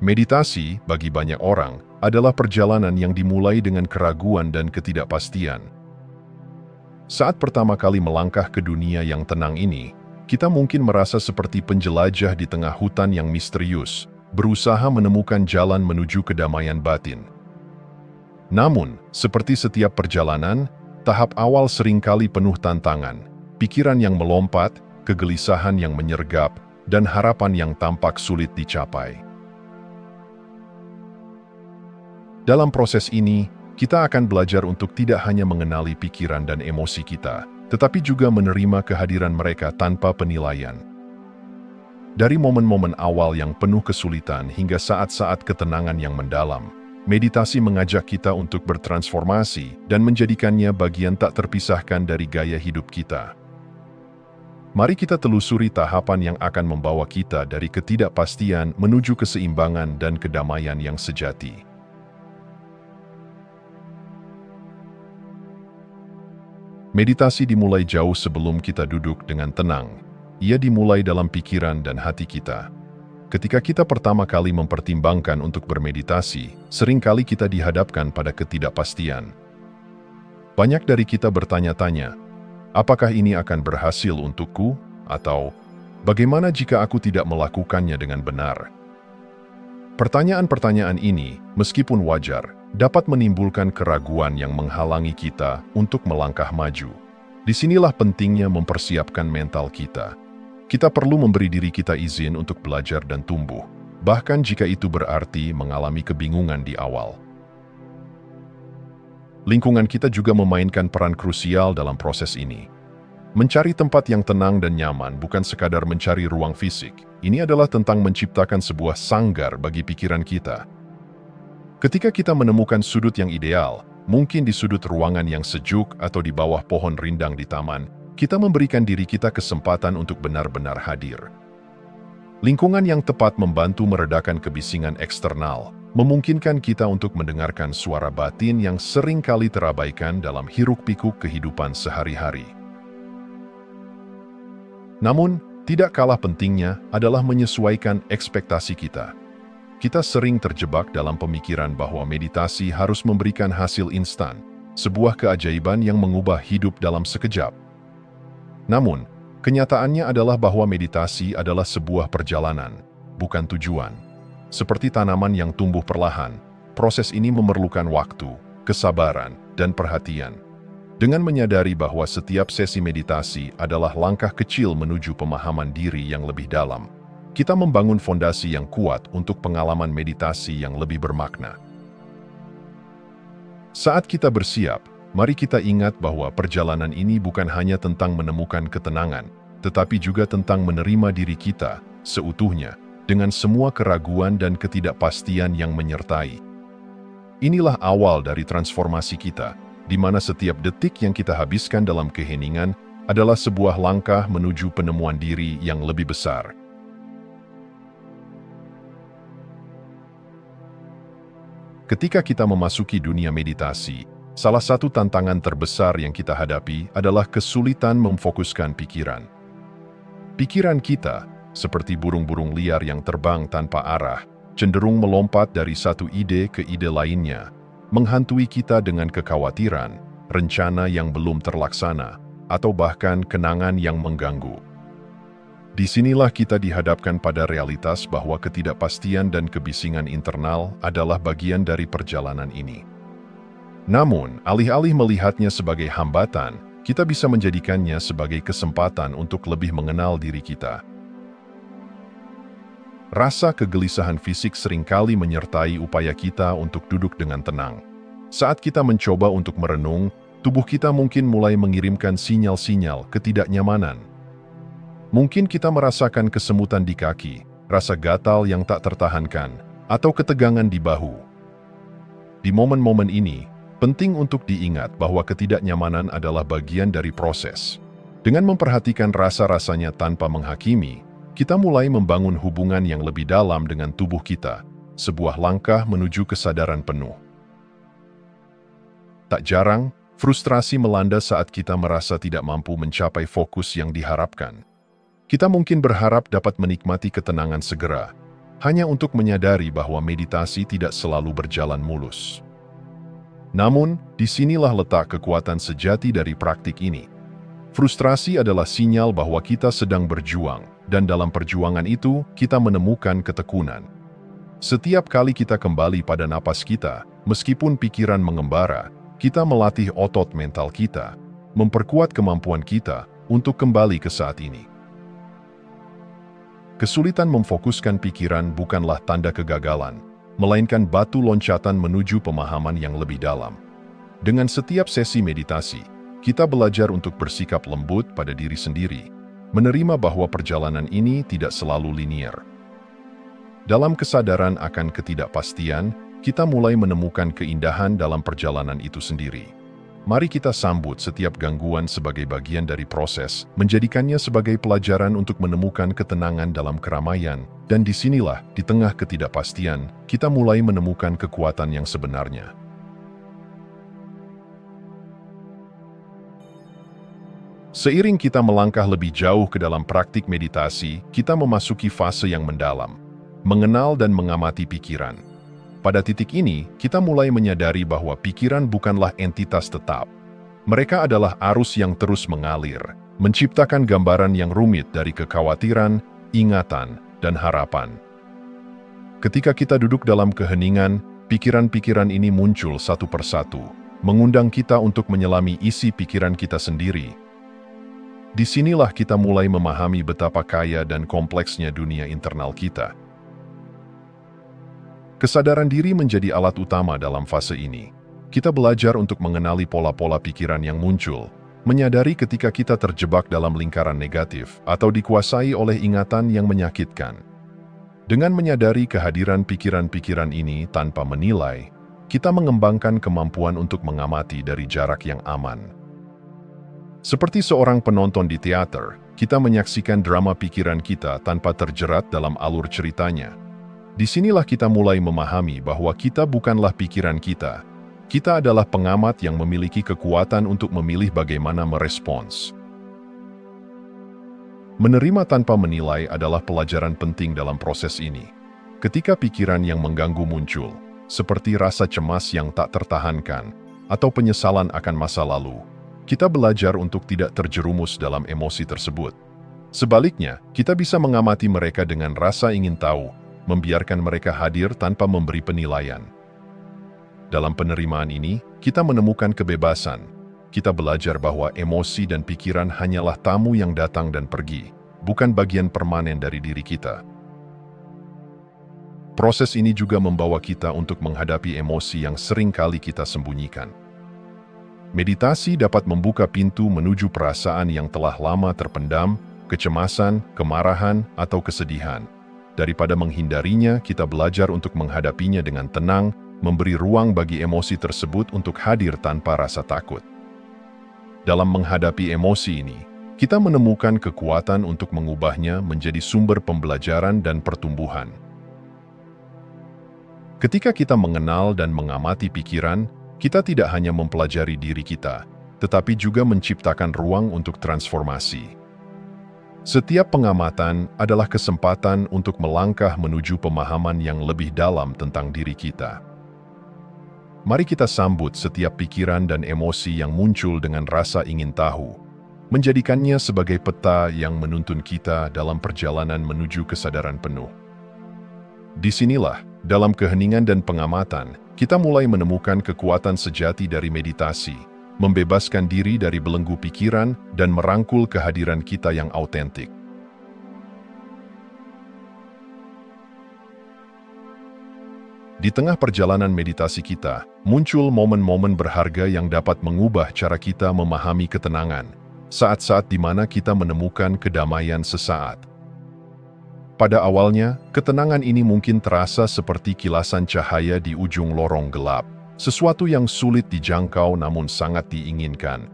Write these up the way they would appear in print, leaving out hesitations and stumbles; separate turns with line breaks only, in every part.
Meditasi, bagi banyak orang, adalah perjalanan yang dimulai dengan keraguan dan ketidakpastian. Saat pertama kali melangkah ke dunia yang tenang ini, kita mungkin merasa seperti penjelajah di tengah hutan yang misterius, berusaha menemukan jalan menuju kedamaian batin. Namun, seperti setiap perjalanan, tahap awal seringkali penuh tantangan, pikiran yang melompat, kegelisahan yang menyergap, dan harapan yang tampak sulit dicapai. Dalam proses ini, kita akan belajar untuk tidak hanya mengenali pikiran dan emosi kita, tetapi juga menerima kehadiran mereka tanpa penilaian. Dari momen-momen awal yang penuh kesulitan hingga saat-saat ketenangan yang mendalam, meditasi mengajak kita untuk bertransformasi dan menjadikannya bagian tak terpisahkan dari gaya hidup kita. Mari kita telusuri tahapan yang akan membawa kita dari ketidakpastian menuju keseimbangan dan kedamaian yang sejati. Meditasi dimulai jauh sebelum kita duduk dengan tenang. Ia dimulai dalam pikiran dan hati kita. Ketika kita pertama kali mempertimbangkan untuk bermeditasi, seringkali kita dihadapkan pada ketidakpastian. Banyak dari kita bertanya-tanya, apakah ini akan berhasil untukku? Atau, bagaimana jika aku tidak melakukannya dengan benar? Pertanyaan-pertanyaan ini, meskipun wajar, dapat menimbulkan keraguan yang menghalangi kita untuk melangkah maju. Disinilah pentingnya mempersiapkan mental kita. Kita perlu memberi diri kita izin untuk belajar dan tumbuh, bahkan jika itu berarti mengalami kebingungan di awal. Lingkungan kita juga memainkan peran krusial dalam proses ini. Mencari tempat yang tenang dan nyaman bukan sekadar mencari ruang fisik. Ini adalah tentang menciptakan sebuah sanggar bagi pikiran kita. Ketika kita menemukan sudut yang ideal, mungkin di sudut ruangan yang sejuk atau di bawah pohon rindang di taman, kita memberikan diri kita kesempatan untuk benar-benar hadir. Lingkungan yang tepat membantu meredakan kebisingan eksternal, memungkinkan kita untuk mendengarkan suara batin yang sering kali terabaikan dalam hiruk-pikuk kehidupan sehari-hari. Namun, tidak kalah pentingnya adalah menyesuaikan ekspektasi kita. Kita sering terjebak dalam pemikiran bahwa meditasi harus memberikan hasil instan, sebuah keajaiban yang mengubah hidup dalam sekejap. Namun, kenyataannya adalah bahwa meditasi adalah sebuah perjalanan, bukan tujuan. Seperti tanaman yang tumbuh perlahan, proses ini memerlukan waktu, kesabaran, dan perhatian. Dengan menyadari bahwa setiap sesi meditasi adalah langkah kecil menuju pemahaman diri yang lebih dalam, kita membangun fondasi yang kuat untuk pengalaman meditasi yang lebih bermakna. Saat kita bersiap, mari kita ingat bahwa perjalanan ini bukan hanya tentang menemukan ketenangan, tetapi juga tentang menerima diri kita seutuhnya, dengan semua keraguan dan ketidakpastian yang menyertai. Inilah awal dari transformasi kita, di mana setiap detik yang kita habiskan dalam keheningan adalah sebuah langkah menuju penemuan diri yang lebih besar. Ketika kita memasuki dunia meditasi, salah satu tantangan terbesar yang kita hadapi adalah kesulitan memfokuskan pikiran. Pikiran kita, seperti burung-burung liar yang terbang tanpa arah, cenderung melompat dari satu ide ke ide lainnya, menghantui kita dengan kekhawatiran, rencana yang belum terlaksana, atau bahkan kenangan yang mengganggu. Disinilah kita dihadapkan pada realitas bahwa ketidakpastian dan kebisingan internal adalah bagian dari perjalanan ini. Namun, alih-alih melihatnya sebagai hambatan, kita bisa menjadikannya sebagai kesempatan untuk lebih mengenal diri kita. Rasa kegelisahan fisik seringkali menyertai upaya kita untuk duduk dengan tenang. Saat kita mencoba untuk merenung, tubuh kita mungkin mulai mengirimkan sinyal-sinyal ketidaknyamanan. Mungkin kita merasakan kesemutan di kaki, rasa gatal yang tak tertahankan, atau ketegangan di bahu. Di momen-momen ini, penting untuk diingat bahwa ketidaknyamanan adalah bagian dari proses. Dengan memperhatikan rasa-rasanya tanpa menghakimi, kita mulai membangun hubungan yang lebih dalam dengan tubuh kita, sebuah langkah menuju kesadaran penuh. Tak jarang, frustrasi melanda saat kita merasa tidak mampu mencapai fokus yang diharapkan. Kita mungkin berharap dapat menikmati ketenangan segera, hanya untuk menyadari bahwa meditasi tidak selalu berjalan mulus. Namun, disinilah letak kekuatan sejati dari praktik ini. Frustrasi adalah sinyal bahwa kita sedang berjuang, dan dalam perjuangan itu, kita menemukan ketekunan. Setiap kali kita kembali pada napas kita, meskipun pikiran mengembara, kita melatih otot mental kita, memperkuat kemampuan kita untuk kembali ke saat ini. Kesulitan memfokuskan pikiran bukanlah tanda kegagalan, melainkan batu loncatan menuju pemahaman yang lebih dalam. Dengan setiap sesi meditasi, kita belajar untuk bersikap lembut pada diri sendiri, menerima bahwa perjalanan ini tidak selalu linier. Dalam kesadaran akan ketidakpastian, kita mulai menemukan keindahan dalam perjalanan itu sendiri. Mari kita sambut setiap gangguan sebagai bagian dari proses, menjadikannya sebagai pelajaran untuk menemukan ketenangan dalam keramaian, dan disinilah, di tengah ketidakpastian, kita mulai menemukan kekuatan yang sebenarnya. Seiring kita melangkah lebih jauh ke dalam praktik meditasi, kita memasuki fase yang mendalam, mengenal dan mengamati pikiran. Pada titik ini, kita mulai menyadari bahwa pikiran bukanlah entitas tetap. Mereka adalah arus yang terus mengalir, menciptakan gambaran yang rumit dari kekhawatiran, ingatan, dan harapan. Ketika kita duduk dalam keheningan, pikiran-pikiran ini muncul satu persatu, mengundang kita untuk menyelami isi pikiran kita sendiri. Disinilah kita mulai memahami betapa kaya dan kompleksnya dunia internal kita. Kesadaran diri menjadi alat utama dalam fase ini. Kita belajar untuk mengenali pola-pola pikiran yang muncul, menyadari ketika kita terjebak dalam lingkaran negatif atau dikuasai oleh ingatan yang menyakitkan. Dengan menyadari kehadiran pikiran-pikiran ini tanpa menilai, kita mengembangkan kemampuan untuk mengamati dari jarak yang aman. Seperti seorang penonton di teater, kita menyaksikan drama pikiran kita tanpa terjerat dalam alur ceritanya. Disinilah kita mulai memahami bahwa kita bukanlah pikiran kita. Kita adalah pengamat yang memiliki kekuatan untuk memilih bagaimana merespons. Menerima tanpa menilai adalah pelajaran penting dalam proses ini. Ketika pikiran yang mengganggu muncul, seperti rasa cemas yang tak tertahankan, atau penyesalan akan masa lalu, kita belajar untuk tidak terjerumus dalam emosi tersebut. Sebaliknya, kita bisa mengamati mereka dengan rasa ingin tahu, membiarkan mereka hadir tanpa memberi penilaian. Dalam penerimaan ini, kita menemukan kebebasan. Kita belajar bahwa emosi dan pikiran hanyalah tamu yang datang dan pergi, bukan bagian permanen dari diri kita. Proses ini juga membawa kita untuk menghadapi emosi yang sering kali kita sembunyikan. Meditasi dapat membuka pintu menuju perasaan yang telah lama terpendam, kecemasan, kemarahan, atau kesedihan. Daripada menghindarinya, kita belajar untuk menghadapinya dengan tenang, memberi ruang bagi emosi tersebut untuk hadir tanpa rasa takut. Dalam menghadapi emosi ini, kita menemukan kekuatan untuk mengubahnya menjadi sumber pembelajaran dan pertumbuhan. Ketika kita mengenal dan mengamati pikiran, kita tidak hanya mempelajari diri kita, tetapi juga menciptakan ruang untuk transformasi. Setiap pengamatan adalah kesempatan untuk melangkah menuju pemahaman yang lebih dalam tentang diri kita. Mari kita sambut setiap pikiran dan emosi yang muncul dengan rasa ingin tahu, menjadikannya sebagai peta yang menuntun kita dalam perjalanan menuju kesadaran penuh. Disinilah, dalam keheningan dan pengamatan, kita mulai menemukan kekuatan sejati dari meditasi, membebaskan diri dari belenggu pikiran, dan merangkul kehadiran kita yang autentik. Di tengah perjalanan meditasi kita, muncul momen-momen berharga yang dapat mengubah cara kita memahami ketenangan, saat-saat di mana kita menemukan kedamaian sesaat. Pada awalnya, ketenangan ini mungkin terasa seperti kilasan cahaya di ujung lorong gelap, sesuatu yang sulit dijangkau namun sangat diinginkan.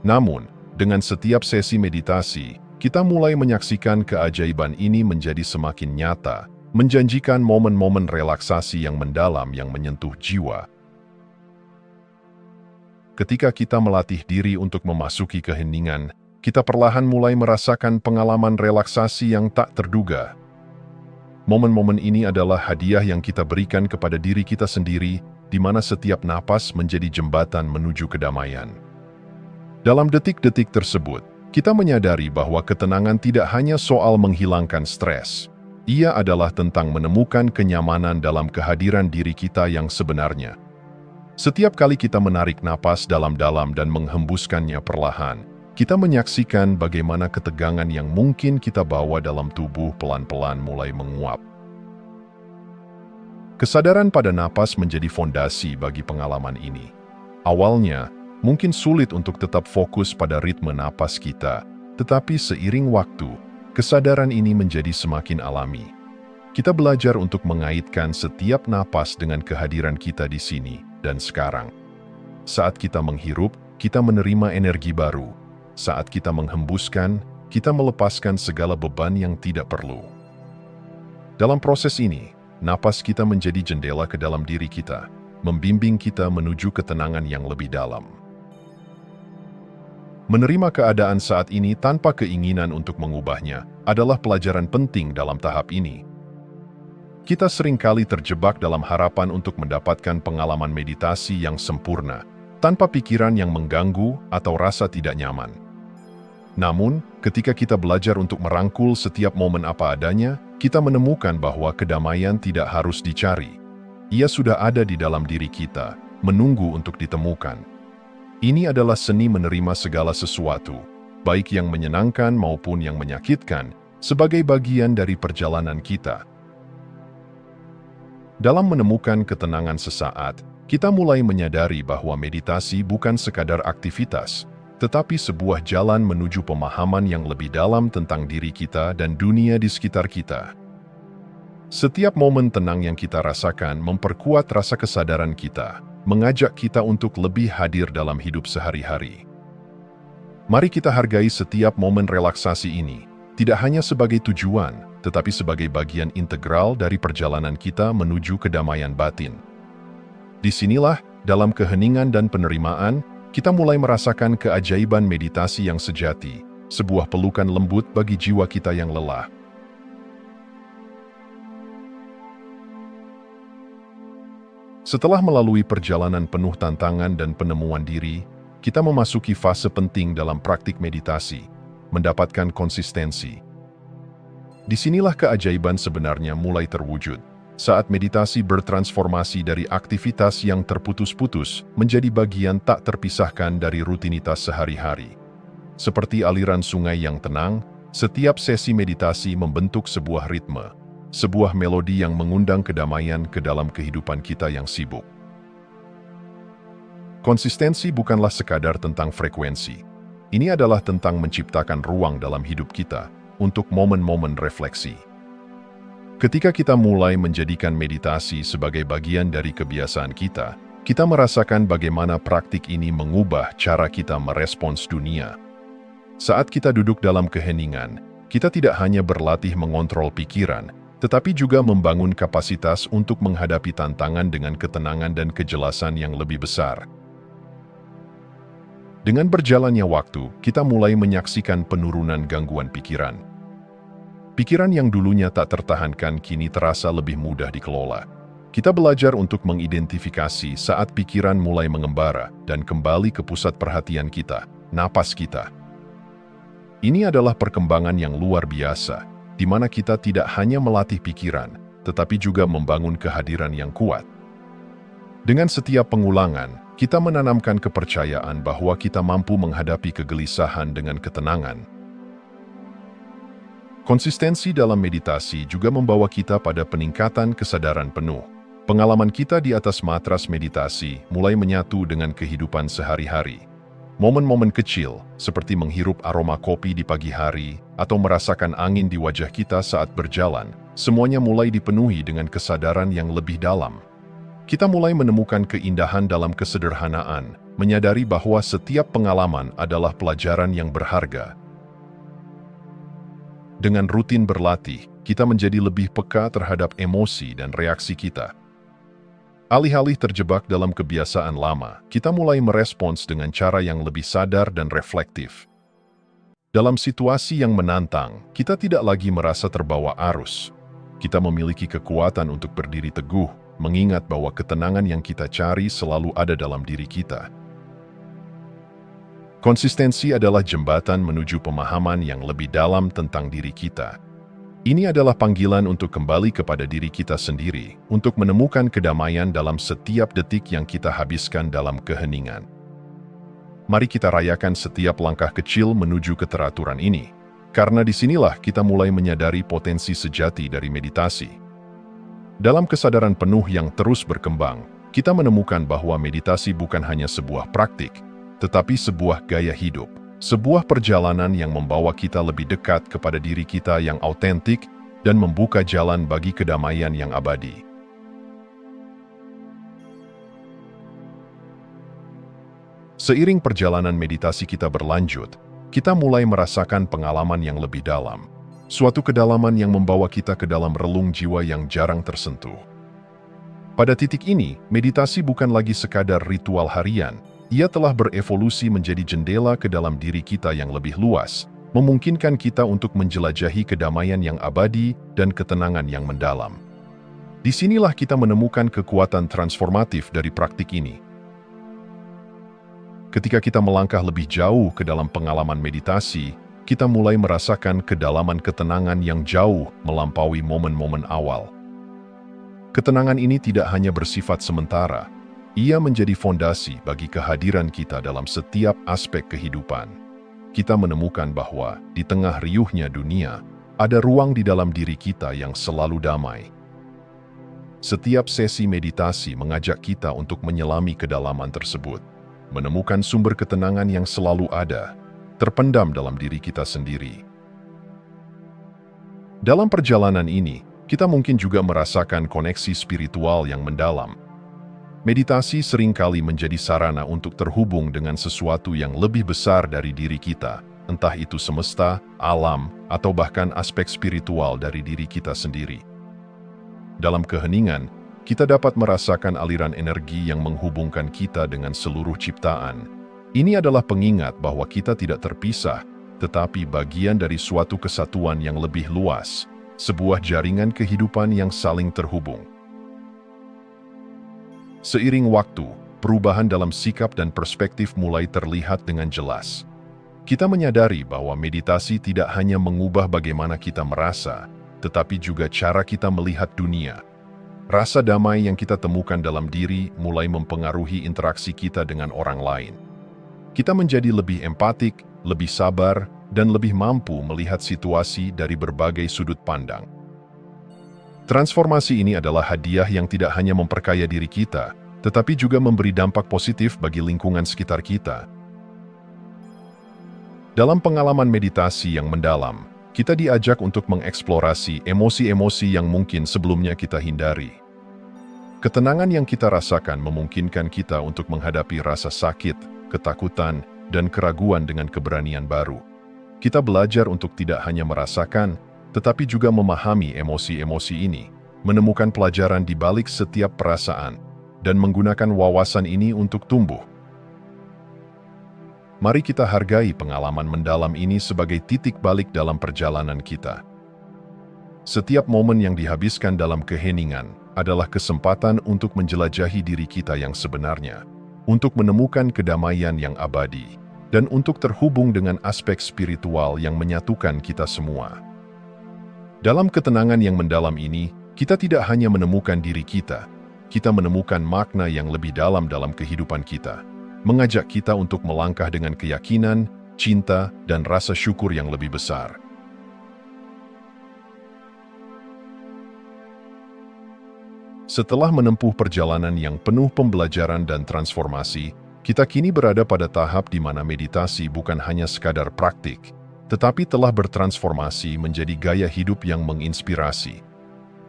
Namun, dengan setiap sesi meditasi, kita mulai menyaksikan keajaiban ini menjadi semakin nyata, menjanjikan momen-momen relaksasi yang mendalam yang menyentuh jiwa. Ketika kita melatih diri untuk memasuki keheningan, kita perlahan mulai merasakan pengalaman relaksasi yang tak terduga. Momen-momen ini adalah hadiah yang kita berikan kepada diri kita sendiri, di mana setiap napas menjadi jembatan menuju kedamaian. Dalam detik-detik tersebut, kita menyadari bahwa ketenangan tidak hanya soal menghilangkan stres. Ia adalah tentang menemukan kenyamanan dalam kehadiran diri kita yang sebenarnya. Setiap kali kita menarik napas dalam-dalam dan menghembuskannya perlahan, kita menyaksikan bagaimana ketegangan yang mungkin kita bawa dalam tubuh pelan-pelan mulai menguap. Kesadaran pada napas menjadi fondasi bagi pengalaman ini. Awalnya, mungkin sulit untuk tetap fokus pada ritme napas kita, tetapi seiring waktu, kesadaran ini menjadi semakin alami. Kita belajar untuk mengaitkan setiap napas dengan kehadiran kita di sini dan sekarang. Saat kita menghirup, kita menerima energi baru. Saat kita menghembuskan, kita melepaskan segala beban yang tidak perlu. Dalam proses ini, napas kita menjadi jendela ke dalam diri kita, membimbing kita menuju ketenangan yang lebih dalam. Menerima keadaan saat ini tanpa keinginan untuk mengubahnya adalah pelajaran penting dalam tahap ini. Kita seringkali terjebak dalam harapan untuk mendapatkan pengalaman meditasi yang sempurna, tanpa pikiran yang mengganggu atau rasa tidak nyaman. Namun, ketika kita belajar untuk merangkul setiap momen apa adanya, kita menemukan bahwa kedamaian tidak harus dicari. Ia sudah ada di dalam diri kita, menunggu untuk ditemukan. Ini adalah seni menerima segala sesuatu, baik yang menyenangkan maupun yang menyakitkan, sebagai bagian dari perjalanan kita. Dalam menemukan ketenangan sesaat, kita mulai menyadari bahwa meditasi bukan sekadar aktivitas, tetapi sebuah jalan menuju pemahaman yang lebih dalam tentang diri kita dan dunia di sekitar kita. Setiap momen tenang yang kita rasakan memperkuat rasa kesadaran kita, mengajak kita untuk lebih hadir dalam hidup sehari-hari. Mari kita hargai setiap momen relaksasi ini, tidak hanya sebagai tujuan, tetapi sebagai bagian integral dari perjalanan kita menuju kedamaian batin. Disinilah, dalam keheningan dan penerimaan, kita mulai merasakan keajaiban meditasi yang sejati, sebuah pelukan lembut bagi jiwa kita yang lelah. Setelah melalui perjalanan penuh tantangan dan penemuan diri, kita memasuki fase penting dalam praktik meditasi, mendapatkan konsistensi. Disinilah keajaiban sebenarnya mulai terwujud, saat meditasi bertransformasi dari aktivitas yang terputus-putus menjadi bagian tak terpisahkan dari rutinitas sehari-hari. Seperti aliran sungai yang tenang, setiap sesi meditasi membentuk sebuah ritme, sebuah melodi yang mengundang kedamaian ke dalam kehidupan kita yang sibuk. Konsistensi bukanlah sekadar tentang frekuensi. Ini adalah tentang menciptakan ruang dalam hidup kita untuk momen-momen refleksi. Ketika kita mulai menjadikan meditasi sebagai bagian dari kebiasaan kita, kita merasakan bagaimana praktik ini mengubah cara kita merespons dunia. Saat kita duduk dalam keheningan, kita tidak hanya berlatih mengontrol pikiran, tetapi juga membangun kapasitas untuk menghadapi tantangan dengan ketenangan dan kejelasan yang lebih besar. Dengan berjalannya waktu, kita mulai menyaksikan penurunan gangguan pikiran. Pikiran yang dulunya tak tertahankan kini terasa lebih mudah dikelola. Kita belajar untuk mengidentifikasi saat pikiran mulai mengembara dan kembali ke pusat perhatian kita, napas kita. Ini adalah perkembangan yang luar biasa, di mana kita tidak hanya melatih pikiran, tetapi juga membangun kehadiran yang kuat. Dengan setiap pengulangan, kita menanamkan kepercayaan bahwa kita mampu menghadapi kegelisahan dengan ketenangan. Konsistensi dalam meditasi juga membawa kita pada peningkatan kesadaran penuh. Pengalaman kita di atas matras meditasi mulai menyatu dengan kehidupan sehari-hari. Momen-momen kecil, seperti menghirup aroma kopi di pagi hari atau merasakan angin di wajah kita saat berjalan, semuanya mulai dipenuhi dengan kesadaran yang lebih dalam. Kita mulai menemukan keindahan dalam kesederhanaan, menyadari bahwa setiap pengalaman adalah pelajaran yang berharga. Dengan rutin berlatih, kita menjadi lebih peka terhadap emosi dan reaksi kita. Alih-alih terjebak dalam kebiasaan lama, kita mulai merespons dengan cara yang lebih sadar dan reflektif. Dalam situasi yang menantang, kita tidak lagi merasa terbawa arus. kita memiliki kekuatan untuk berdiri teguh, mengingat bahwa ketenangan yang kita cari selalu ada dalam diri kita. Konsistensi adalah jembatan menuju pemahaman yang lebih dalam tentang diri kita. Ini adalah panggilan untuk kembali kepada diri kita sendiri, untuk menemukan kedamaian dalam setiap detik yang kita habiskan dalam keheningan. Mari kita rayakan setiap langkah kecil menuju keteraturan ini, karena disinilah kita mulai menyadari potensi sejati dari meditasi. Dalam kesadaran penuh yang terus berkembang, kita menemukan bahwa meditasi bukan hanya sebuah praktik, tetapi sebuah gaya hidup. Sebuah perjalanan yang membawa kita lebih dekat kepada diri kita yang autentik dan membuka jalan bagi kedamaian yang abadi. Seiring perjalanan meditasi kita berlanjut, kita mulai merasakan pengalaman yang lebih dalam. Suatu kedalaman yang membawa kita ke dalam relung jiwa yang jarang tersentuh. Pada titik ini, meditasi bukan lagi sekadar ritual harian. Ia telah berevolusi menjadi jendela ke dalam diri kita yang lebih luas, memungkinkan kita untuk menjelajahi kedamaian yang abadi dan ketenangan yang mendalam. Disinilah kita menemukan kekuatan transformatif dari praktik ini. Ketika kita melangkah lebih jauh ke dalam pengalaman meditasi, kita mulai merasakan kedalaman ketenangan yang jauh melampaui momen-momen awal. Ketenangan ini tidak hanya bersifat sementara, ia menjadi fondasi bagi kehadiran kita dalam setiap aspek kehidupan. Kita menemukan bahwa di tengah riuhnya dunia, ada ruang di dalam diri kita yang selalu damai. Setiap sesi meditasi mengajak kita untuk menyelami kedalaman tersebut, menemukan sumber ketenangan yang selalu ada, terpendam dalam diri kita sendiri. Dalam perjalanan ini, kita mungkin juga merasakan koneksi spiritual yang mendalam. Meditasi seringkali menjadi sarana untuk terhubung dengan sesuatu yang lebih besar dari diri kita, entah itu semesta, alam, atau bahkan aspek spiritual dari diri kita sendiri. Dalam keheningan, kita dapat merasakan aliran energi yang menghubungkan kita dengan seluruh ciptaan. Ini adalah pengingat bahwa kita tidak terpisah, tetapi bagian dari suatu kesatuan yang lebih luas, sebuah jaringan kehidupan yang saling terhubung. Seiring waktu, perubahan dalam sikap dan perspektif mulai terlihat dengan jelas. Kita menyadari bahwa meditasi tidak hanya mengubah bagaimana kita merasa, tetapi juga cara kita melihat dunia. Rasa damai yang kita temukan dalam diri mulai mempengaruhi interaksi kita dengan orang lain. Kita menjadi lebih empatik, lebih sabar, dan lebih mampu melihat situasi dari berbagai sudut pandang. Transformasi ini adalah hadiah yang tidak hanya memperkaya diri kita, tetapi juga memberi dampak positif bagi lingkungan sekitar kita. Dalam pengalaman meditasi yang mendalam, kita diajak untuk mengeksplorasi emosi-emosi yang mungkin sebelumnya kita hindari. Ketenangan yang kita rasakan memungkinkan kita untuk menghadapi rasa sakit, ketakutan, dan keraguan dengan keberanian baru. Kita belajar untuk tidak hanya merasakan, tetapi juga memahami emosi-emosi ini, menemukan pelajaran di balik setiap perasaan, dan menggunakan wawasan ini untuk tumbuh. Mari kita hargai pengalaman mendalam ini sebagai titik balik dalam perjalanan kita. Setiap momen yang dihabiskan dalam keheningan adalah kesempatan untuk menjelajahi diri kita yang sebenarnya, untuk menemukan kedamaian yang abadi, dan untuk terhubung dengan aspek spiritual yang menyatukan kita semua. Dalam ketenangan yang mendalam ini, kita tidak hanya menemukan diri kita menemukan makna yang lebih dalam kehidupan kita, mengajak kita untuk melangkah dengan keyakinan, cinta, dan rasa syukur yang lebih besar. Setelah menempuh perjalanan yang penuh pembelajaran dan transformasi, kita kini berada pada tahap di mana meditasi bukan hanya sekadar praktik, tetapi telah bertransformasi menjadi gaya hidup yang menginspirasi.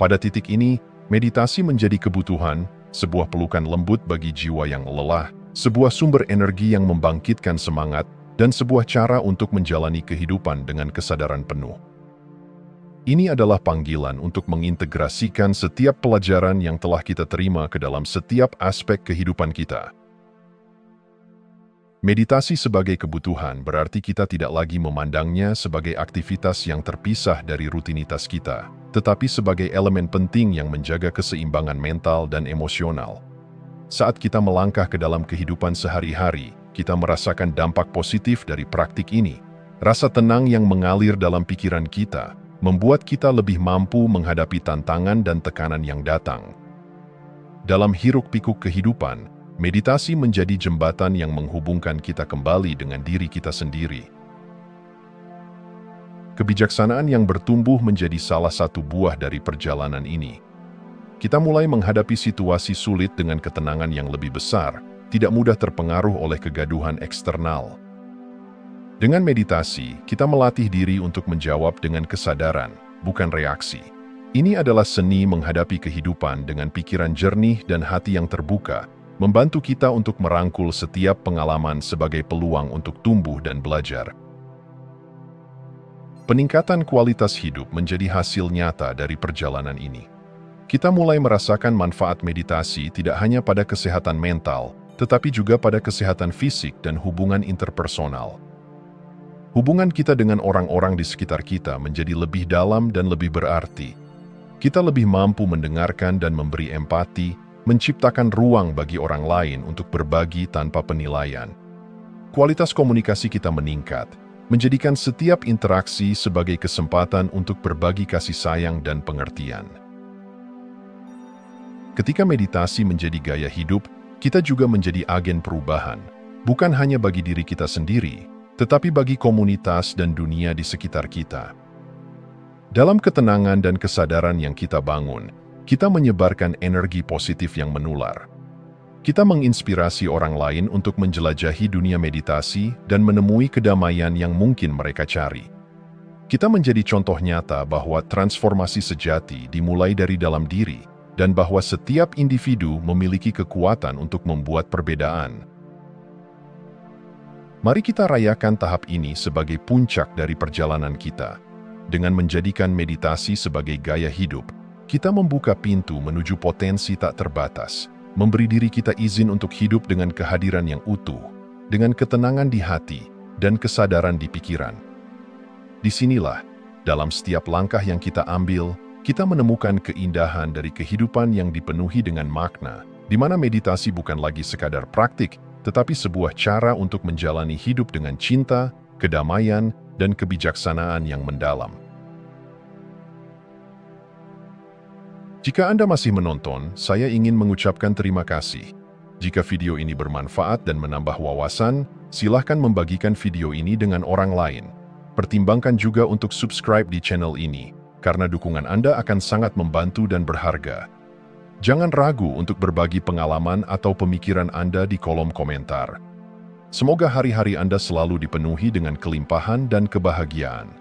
Pada titik ini, meditasi menjadi kebutuhan, sebuah pelukan lembut bagi jiwa yang lelah, sebuah sumber energi yang membangkitkan semangat, dan sebuah cara untuk menjalani kehidupan dengan kesadaran penuh. Ini adalah panggilan untuk mengintegrasikan setiap pelajaran yang telah kita terima ke dalam setiap aspek kehidupan kita. Meditasi sebagai kebutuhan berarti kita tidak lagi memandangnya sebagai aktivitas yang terpisah dari rutinitas kita, tetapi sebagai elemen penting yang menjaga keseimbangan mental dan emosional. Saat kita melangkah ke dalam kehidupan sehari-hari, kita merasakan dampak positif dari praktik ini. Rasa tenang yang mengalir dalam pikiran kita membuat kita lebih mampu menghadapi tantangan dan tekanan yang datang. Dalam hiruk-pikuk kehidupan, meditasi menjadi jembatan yang menghubungkan kita kembali dengan diri kita sendiri. Kebijaksanaan yang bertumbuh menjadi salah satu buah dari perjalanan ini. Kita mulai menghadapi situasi sulit dengan ketenangan yang lebih besar, tidak mudah terpengaruh oleh kegaduhan eksternal. Dengan meditasi, kita melatih diri untuk menjawab dengan kesadaran, bukan reaksi. Ini adalah seni menghadapi kehidupan dengan pikiran jernih dan hati yang terbuka, membantu kita untuk merangkul setiap pengalaman sebagai peluang untuk tumbuh dan belajar. Peningkatan kualitas hidup menjadi hasil nyata dari perjalanan ini. Kita mulai merasakan manfaat meditasi tidak hanya pada kesehatan mental, tetapi juga pada kesehatan fisik dan hubungan interpersonal. Hubungan kita dengan orang-orang di sekitar kita menjadi lebih dalam dan lebih berarti. Kita lebih mampu mendengarkan dan memberi empati, menciptakan ruang bagi orang lain untuk berbagi tanpa penilaian. Kualitas komunikasi kita meningkat, menjadikan setiap interaksi sebagai kesempatan untuk berbagi kasih sayang dan pengertian. Ketika meditasi menjadi gaya hidup, kita juga menjadi agen perubahan, bukan hanya bagi diri kita sendiri, tetapi bagi komunitas dan dunia di sekitar kita. Dalam ketenangan dan kesadaran yang kita bangun, kita menyebarkan energi positif yang menular. Kita menginspirasi orang lain untuk menjelajahi dunia meditasi dan menemui kedamaian yang mungkin mereka cari. Kita menjadi contoh nyata bahwa transformasi sejati dimulai dari dalam diri dan bahwa setiap individu memiliki kekuatan untuk membuat perbedaan. Mari kita rayakan tahap ini sebagai puncak dari perjalanan kita. Dengan menjadikan meditasi sebagai gaya hidup, kita membuka pintu menuju potensi tak terbatas, memberi diri kita izin untuk hidup dengan kehadiran yang utuh, dengan ketenangan di hati, dan kesadaran di pikiran. Disinilah, dalam setiap langkah yang kita ambil, kita menemukan keindahan dari kehidupan yang dipenuhi dengan makna, di mana meditasi bukan lagi sekadar praktik, tetapi sebuah cara untuk menjalani hidup dengan cinta, kedamaian, dan kebijaksanaan yang mendalam. Jika Anda masih menonton, saya ingin mengucapkan terima kasih. Jika video ini bermanfaat dan menambah wawasan, silahkan membagikan video ini dengan orang lain. Pertimbangkan juga untuk subscribe di channel ini, karena dukungan Anda akan sangat membantu dan berharga. Jangan ragu untuk berbagi pengalaman atau pemikiran Anda di kolom komentar. Semoga hari-hari Anda selalu dipenuhi dengan kelimpahan dan kebahagiaan.